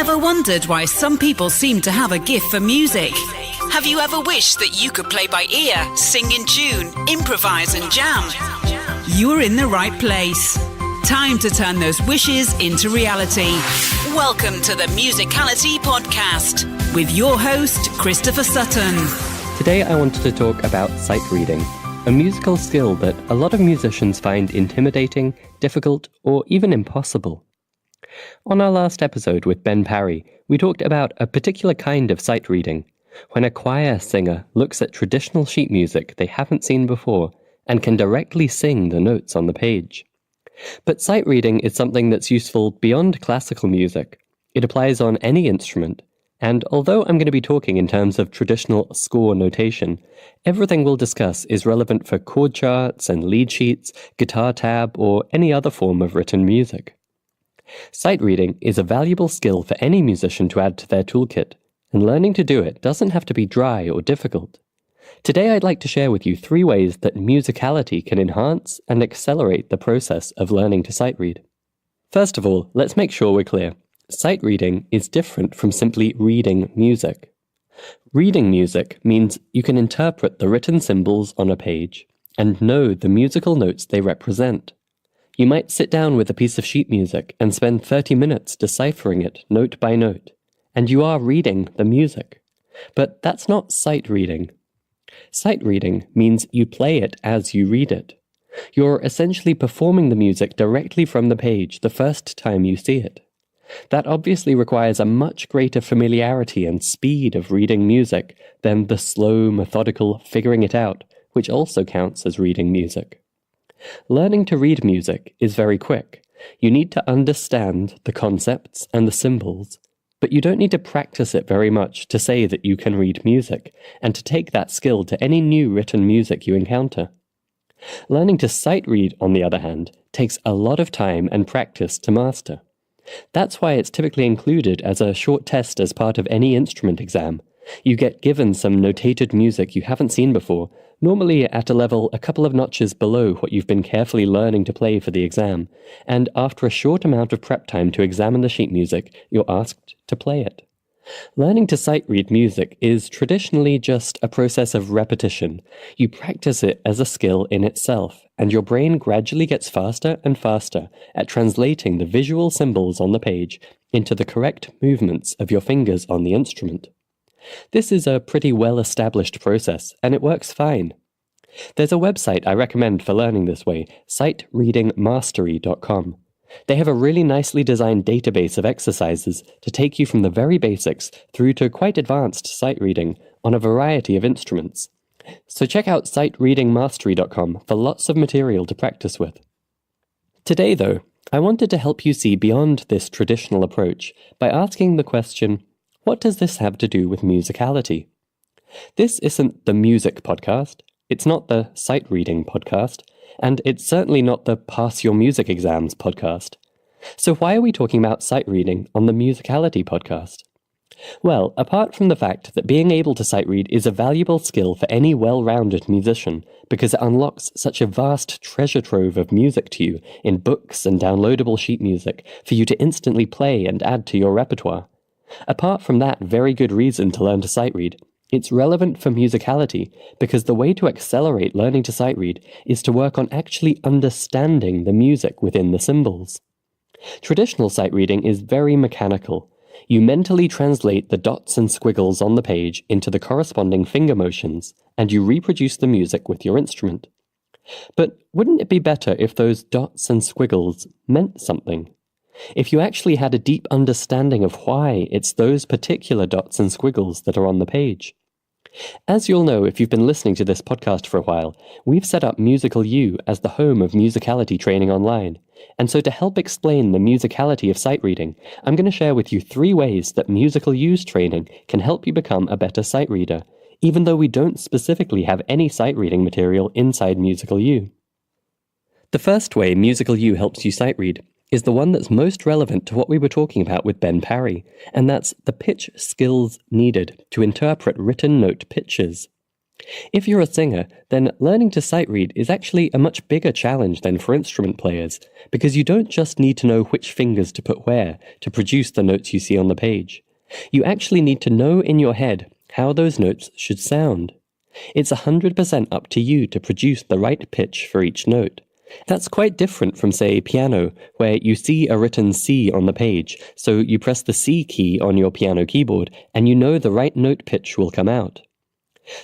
ever wondered why some people seem to have a gift for music? Have you ever wished that you could play by ear, sing in tune, improvise and jam? You're in the right place. Time to turn those wishes into reality. Welcome to the Musicality Podcast with your host, Christopher Sutton. Today I wanted to talk about sight reading, a musical skill that a lot of musicians find intimidating, difficult, or even impossible. On our last episode with Ben Parry, we talked about a particular kind of sight reading, when a choir singer looks at traditional sheet music they haven't seen before and can directly sing the notes on the page. But sight reading is something that's useful beyond classical music. It applies on any instrument, and although I'm going to be talking in terms of traditional score notation, everything we'll discuss is relevant for chord charts and lead sheets, guitar tab, or any other form of written music. Sight reading is a valuable skill for any musician to add to their toolkit, and learning to do it doesn't have to be dry or difficult. Today I'd like to share with you 3 ways that musicality can enhance and accelerate the process of learning to sight read. First of all, let's make sure we're clear. Sight reading is different from simply reading music. Reading music means you can interpret the written symbols on a page and know the musical notes they represent. You might sit down with a piece of sheet music and spend 30 minutes deciphering it note by note, and you are reading the music. But that's not sight reading. Sight reading means you play it as you read it. You're essentially performing the music directly from the page the first time you see it. That obviously requires a much greater familiarity and speed of reading music than the slow, methodical figuring it out, which also counts as reading music. Learning to read music is very quick. You need to understand the concepts and the symbols, but you don't need to practice it very much to say that you can read music, and to take that skill to any new written music you encounter. Learning to sight read, on the other hand, takes a lot of time and practice to master. That's why it's typically included as a short test as part of any instrument exam. You get given some notated music you haven't seen before, normally at a level a couple of notches below what you've been carefully learning to play for the exam, and after a short amount of prep time to examine the sheet music, you're asked to play it. Learning to sight read music is traditionally just a process of repetition. You practice it as a skill in itself, and your brain gradually gets faster and faster at translating the visual symbols on the page into the correct movements of your fingers on the instrument. This is a pretty well-established process, and it works fine. There's a website I recommend for learning this way, SightReadingMastery.com. They have a really nicely designed database of exercises to take you from the very basics through to quite advanced sight reading on a variety of instruments. So check out SightReadingMastery.com for lots of material to practice with. Today, though, I wanted to help you see beyond this traditional approach by asking the question, what does this have to do with musicality? This isn't the music podcast, it's not the sight reading podcast, and it's certainly not the pass your music exams podcast. So why are we talking about sight reading on the Musicality podcast? Well, apart from the fact that being able to sight read is a valuable skill for any well-rounded musician, because it unlocks such a vast treasure trove of music to you in books and downloadable sheet music for you to instantly play and add to your repertoire. Apart from that very good reason to learn to sight read, it's relevant for musicality because the way to accelerate learning to sight read is to work on actually understanding the music within the symbols. Traditional sight reading is very mechanical. You mentally translate the dots and squiggles on the page into the corresponding finger motions, and you reproduce the music with your instrument. But wouldn't it be better if those dots and squiggles meant something? If you actually had a deep understanding of why it's those particular dots and squiggles that are on the page. As you'll know if you've been listening to this podcast for a while, we've set up Musical U as the home of musicality training online. And so to help explain the musicality of sight reading, I'm going to share with you 3 ways that Musical U's training can help you become a better sight reader, even though we don't specifically have any sight reading material inside Musical U. The first way Musical U helps you sight read is the one that's most relevant to what we were talking about with Ben Parry, and that's the pitch skills needed to interpret written note pitches. If you're a singer, then learning to sight read is actually a much bigger challenge than for instrument players, because you don't just need to know which fingers to put where to produce the notes you see on the page. You actually need to know in your head how those notes should sound. It's 100% up to you to produce the right pitch for each note. That's quite different from, say, piano, where you see a written C on the page, so you press the C key on your piano keyboard and you know the right note pitch will come out.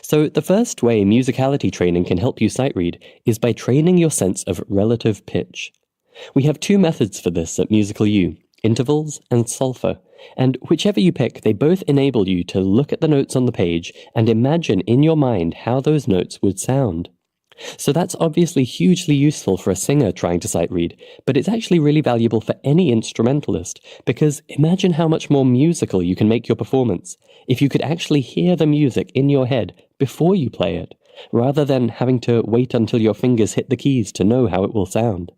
So the first way musicality training can help you sight read is by training your sense of relative pitch. We have two methods for this at Musical U, intervals and solfa, and whichever you pick, they both enable you to look at the notes on the page and imagine in your mind how those notes would sound. So that's obviously hugely useful for a singer trying to sight read, but it's actually really valuable for any instrumentalist, because imagine how much more musical you can make your performance if you could actually hear the music in your head before you play it, rather than having to wait until your fingers hit the keys to know how it will sound.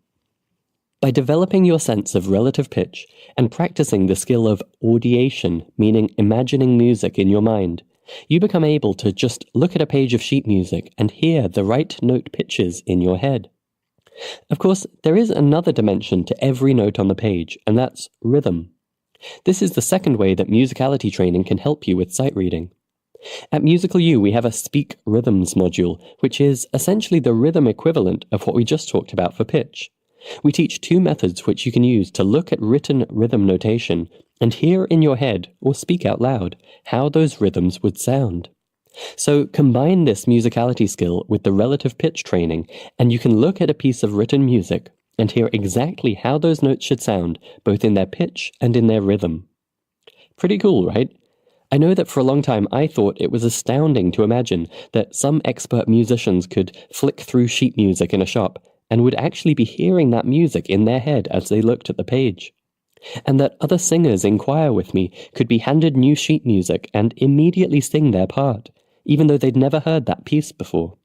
By developing your sense of relative pitch and practicing the skill of audiation, meaning imagining music in your mind, you become able to just look at a page of sheet music and hear the right note pitches in your head. Of course, there is another dimension to every note on the page, and that's rhythm. This is the second way that musicality training can help you with sight reading. At Musical U, we have a Speak Rhythms module, which is essentially the rhythm equivalent of what we just talked about for pitch. We teach two methods which you can use to look at written rhythm notation and hear in your head, or speak out loud, how those rhythms would sound. So combine this musicality skill with the relative pitch training, and you can look at a piece of written music and hear exactly how those notes should sound, both in their pitch and in their rhythm. Pretty cool, right? I know that for a long time I thought it was astounding to imagine that some expert musicians could flick through sheet music in a shop and would actually be hearing that music in their head as they looked at the page. And that other singers in choir with me could be handed new sheet music and immediately sing their part, even though they'd never heard that piece before.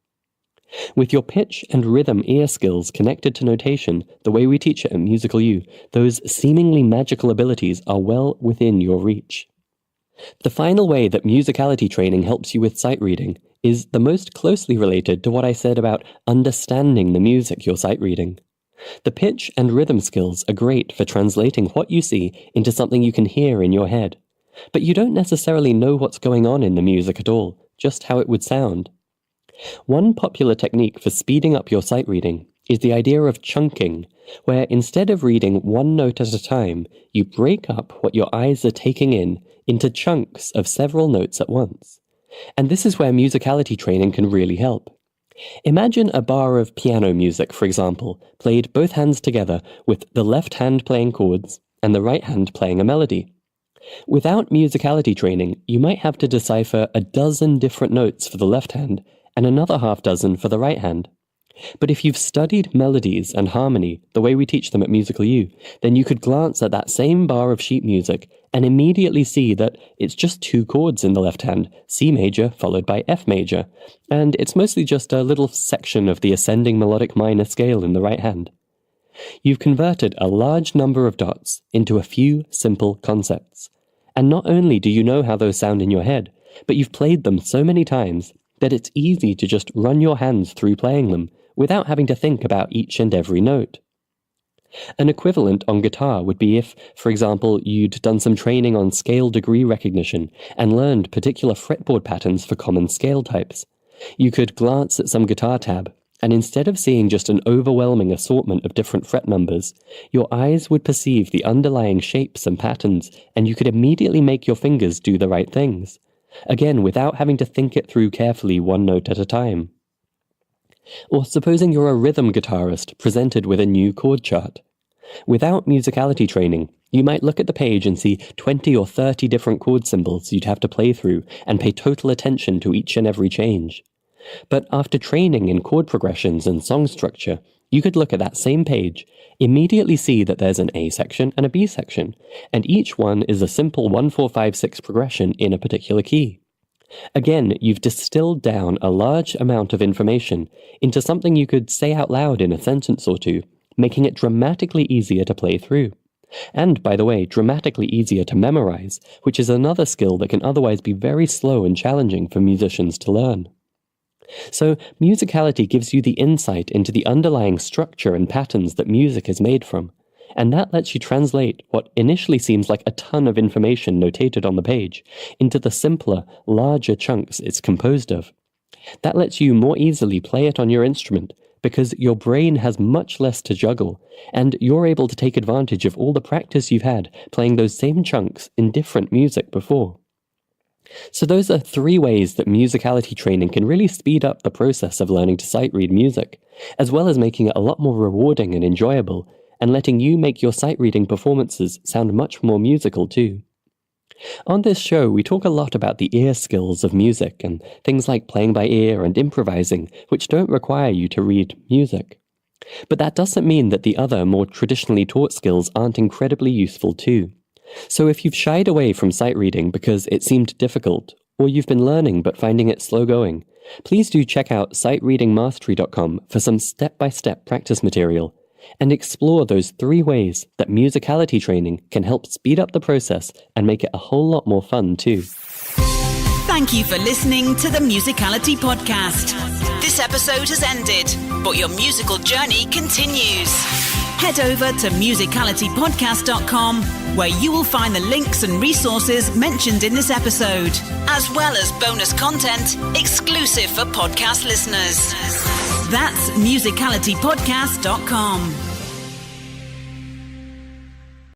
With your pitch and rhythm ear skills connected to notation, the way we teach it at Musical U, those seemingly magical abilities are well within your reach. The final way that musicality training helps you with sight reading is the most closely related to what I said about understanding the music you're sight reading. The pitch and rhythm skills are great for translating what you see into something you can hear in your head, but you don't necessarily know what's going on in the music at all, just how it would sound. One popular technique for speeding up your sight reading is the idea of chunking, where instead of reading one note at a time, you break up what your eyes are taking in into chunks of several notes at once. And this is where musicality training can really help. Imagine a bar of piano music, for example, played both hands together with the left hand playing chords and the right hand playing a melody. Without musicality training, you might have to decipher a dozen different notes for the left hand and another half dozen for the right hand. But if you've studied melodies and harmony the way we teach them at Musical U, then you could glance at that same bar of sheet music and immediately see that it's just two chords in the left hand, C major followed by F major, and it's mostly just a little section of the ascending melodic minor scale in the right hand. You've converted a large number of dots into a few simple concepts. And not only do you know how those sound in your head, but you've played them so many times that it's easy to just run your hands through playing them without having to think about each and every note. An equivalent on guitar would be if, for example, you'd done some training on scale degree recognition and learned particular fretboard patterns for common scale types. You could glance at some guitar tab, and instead of seeing just an overwhelming assortment of different fret numbers, your eyes would perceive the underlying shapes and patterns, and you could immediately make your fingers do the right things. Again, without having to think it through carefully one note at a time. Or supposing you're a rhythm guitarist presented with a new chord chart. Without musicality training, you might look at the page and see 20 or 30 different chord symbols you'd have to play through and pay total attention to each and every change. But after training in chord progressions and song structure, you could look at that same page, immediately see that there's an A section and a B section, and each one is a simple 1-4-5-6 progression in a particular key. Again, you've distilled down a large amount of information into something you could say out loud in a sentence or two, making it dramatically easier to play through. And, by the way, dramatically easier to memorize, which is another skill that can otherwise be very slow and challenging for musicians to learn. So Musicality gives you the insight into the underlying structure and patterns that music is made from, and that lets you translate what initially seems like a ton of information notated on the page into the simpler, larger chunks it's composed of. That lets you more easily play it on your instrument because your brain has much less to juggle, and you're able to take advantage of all the practice you've had playing those same chunks in different music before. So those are 3 ways that musicality training can really speed up the process of learning to sight read music, as well as making it a lot more rewarding and enjoyable, and letting you make your sight reading performances sound much more musical too. On this show, we talk a lot about the ear skills of music and things like playing by ear and improvising, which don't require you to read music. But that doesn't mean that the other, more traditionally taught skills aren't incredibly useful too. So if you've shied away from sight reading because it seemed difficult, or you've been learning but finding it slow going, please do check out SightReadingMastery.com for some step-by-step practice material, and explore those 3 ways that musicality training can help speed up the process and make it a whole lot more fun too. Thank you for listening to the Musicality Podcast. This episode has ended, but your musical journey continues. Head over to musicalitypodcast.com, where you will find the links and resources mentioned in this episode, as well as bonus content exclusive for podcast listeners. That's musicalitypodcast.com.